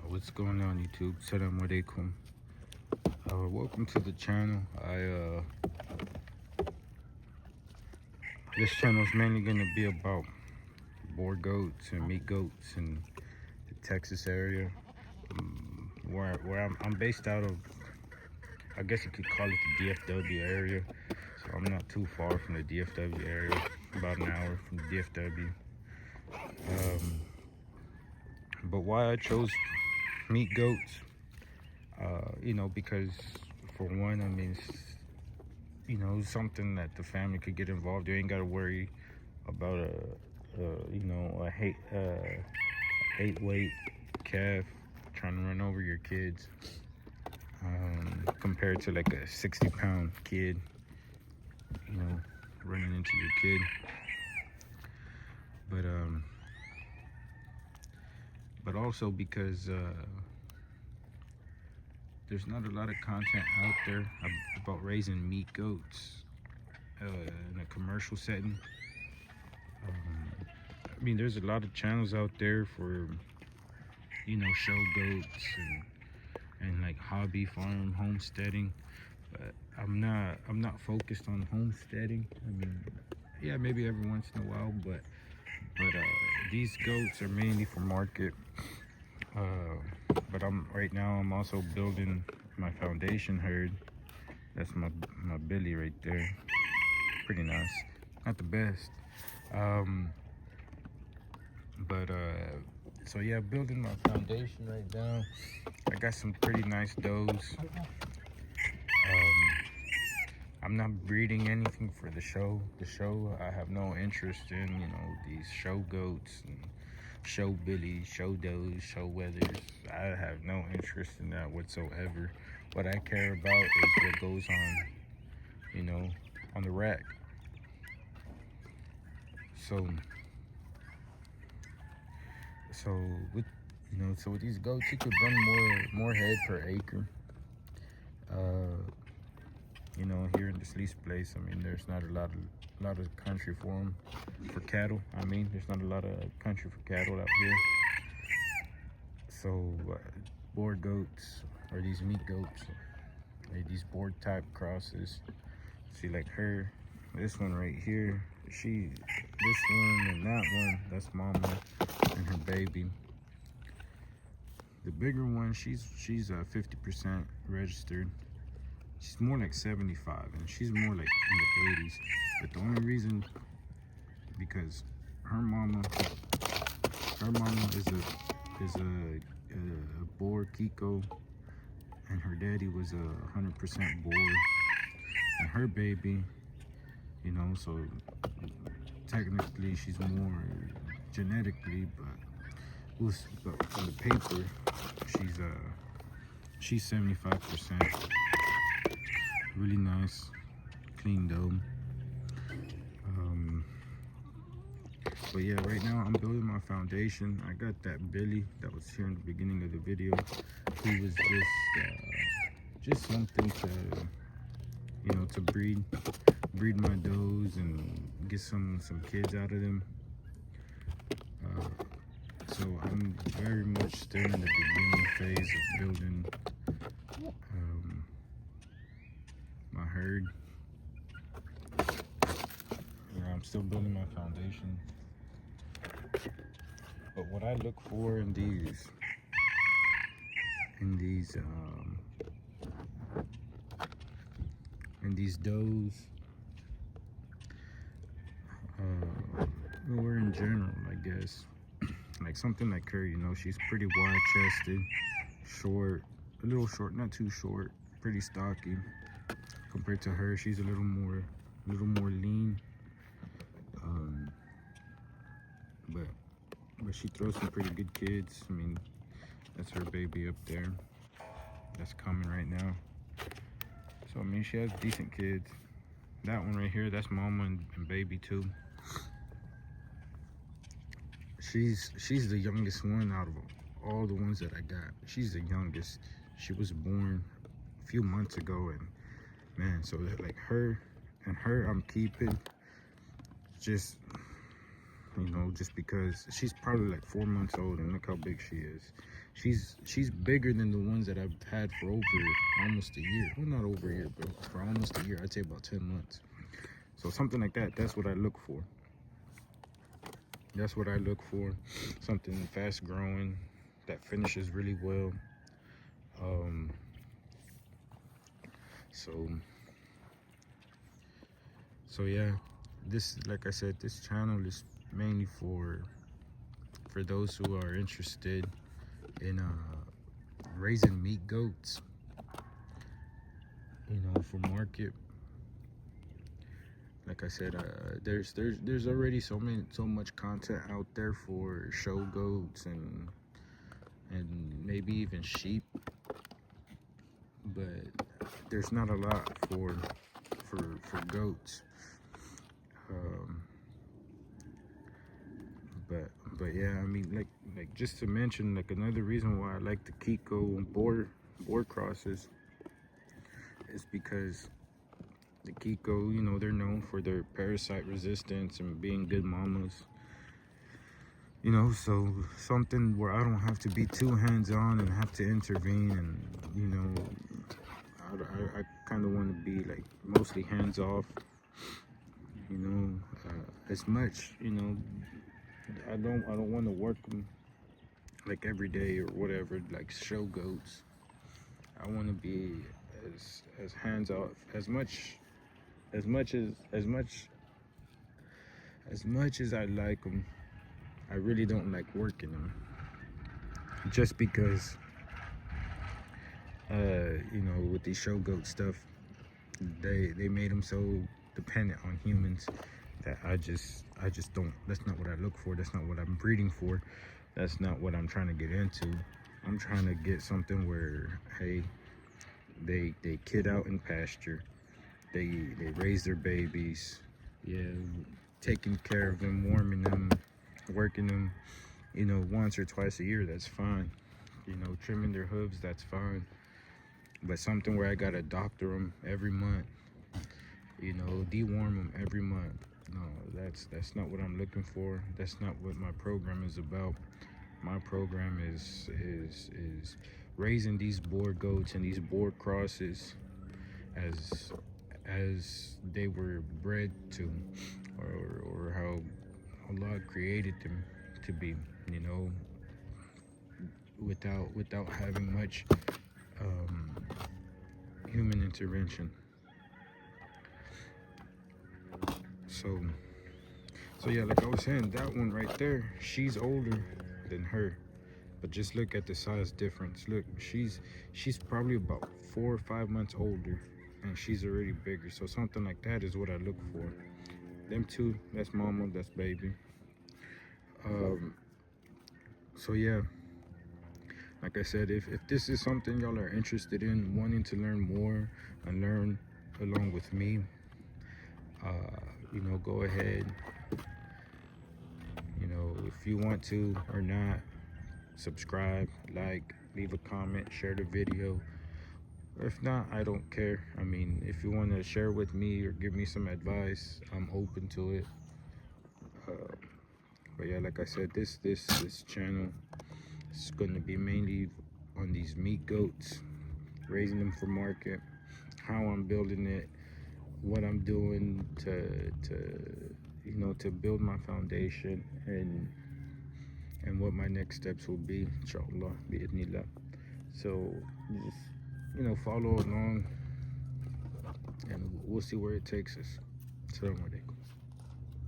What's going on, YouTube? Salam alaikum. Welcome to the channel. This channel is mainly going to be about boar goats and meat goats in the Texas area, where I'm based out of. I guess you could call it the DFW area. So I'm not too far from the DFW area, about an hour from the DFW. But why I chose meat goats, because for one, I mean, it's something that the family could get involved. You ain't got to worry about a 8 weight calf trying to run over your kids, compared to like a 60-pound kid, running into your kid. But also because there's not a lot of content out there about raising meat goats in a commercial setting. I mean, there's a lot of channels out there for, show goats and like hobby farm homesteading, but I'm not focused on homesteading. I mean, yeah, maybe every once in a while, but these goats are mainly for market. But right now I'm also building my foundation herd. That's my Billy right there. Pretty nice. Not the best. So yeah, building my foundation right now. I got some pretty nice does. I'm not breeding anything for the show. I have no interest in, these show goats and show billies, show does, show weathers. I have no interest in that whatsoever. What I care about is what goes on, on the rack. So with these goats, you could run more head per acre. Here in this lease place, I mean, there's not a lot of country for them, for cattle. I mean, there's not a lot of country for cattle out here. So boar goats, or these meat goats, or these boar type crosses. See, like this one right here, this one and that one, that's mama and her baby. The bigger one, she's 50% registered. She's more like 75, and she's more like in the 80s. But the only reason, because her mama is a boar Kiko, and her daddy was 100% boar, and her baby, so technically she's more genetically, but on the paper, she's 75%. Really nice, clean dome. But yeah, right now I'm building my foundation. I got that Billy that was here in the beginning of the video. He was just something to breed my does and get some kids out of them. So I'm very much still in the beginning phase of building my herd. I'm still building my foundation. But what I look for in these does, or in general, I guess, like something like her, she's pretty wide-chested, short, a little short, not too short, pretty stocky. Compared to her, she's a little more lean. But she throws some pretty good kids. I mean, that's her baby up there. That's coming right now. So I mean, she has decent kids. That one right here, that's mama and baby too. She's the youngest one out of all the ones that I got. She's the youngest. She was born a few months ago, and man, so like her I'm keeping just you know, just because she's probably like 4 months old, and look how big she is. She's bigger than the ones that I've had for over almost a year. Well, not over a year, but for almost a year. I'd say about 10 months. So something like that, that's what I look for. That's what I look for. Something fast growing, that finishes really well. So yeah, this, like I said, this channel is mainly for those who are interested in raising meat goats, you know, for market. Like I said, there's already so much content out there for show goats and maybe even sheep, but there's not a lot for goats. But yeah, I mean, like just to mention, like another reason why I like the Kiko boar crosses is because the Kiko, you know, they're known for their parasite resistance and being good mamas. You know, so something where I don't have to be too hands-on and have to intervene, and you know, I kind of want to be like mostly hands-off. You know, as much, you know, I don't want to work them like every day or whatever, like show goats. I want to be as hands off as much as I like them. I really don't like working them, just because you know, with these show goat stuff, they made them so dependent on humans that I just don't. That's not what I look for. That's not what I'm breeding for. That's not what I'm trying to get into. I'm trying to get something where, hey, they kid out in pasture, they raise their babies, yeah, taking care of them, warming them, working them, you know, once or twice a year, that's fine. You know, trimming their hooves, that's fine. But something where I gotta doctor them every month, you know, deworm them every month. No, that's not what I'm looking for. That's not what my program is about. My program is raising these boar goats and these boar crosses as they were bred to, or how Allah created them to be, you know, without having much human intervention. So yeah, like I was saying, that one right there, she's older than her, but just look at the size difference. Look, she's probably about 4 or 5 months older, and she's already bigger. So something like that is what I look for. Them two, that's mama, that's baby. So yeah, like I said, if this is something y'all are interested in, wanting to learn more and learn along with me, you know, go ahead. You know, if you want to or not, subscribe, like, leave a comment, share the video. If not, I don't care. I mean, if you want to share with me or give me some advice, I'm open to it. But yeah, like I said, this channel is going to be mainly on these meat goats, raising them for market, how I'm building it, what I'm doing to you know, to build my foundation, and what my next steps will be, inshallah, bi'idhnillah. So just, you know, follow along, and we'll see where it takes us. Assalamu alaikum.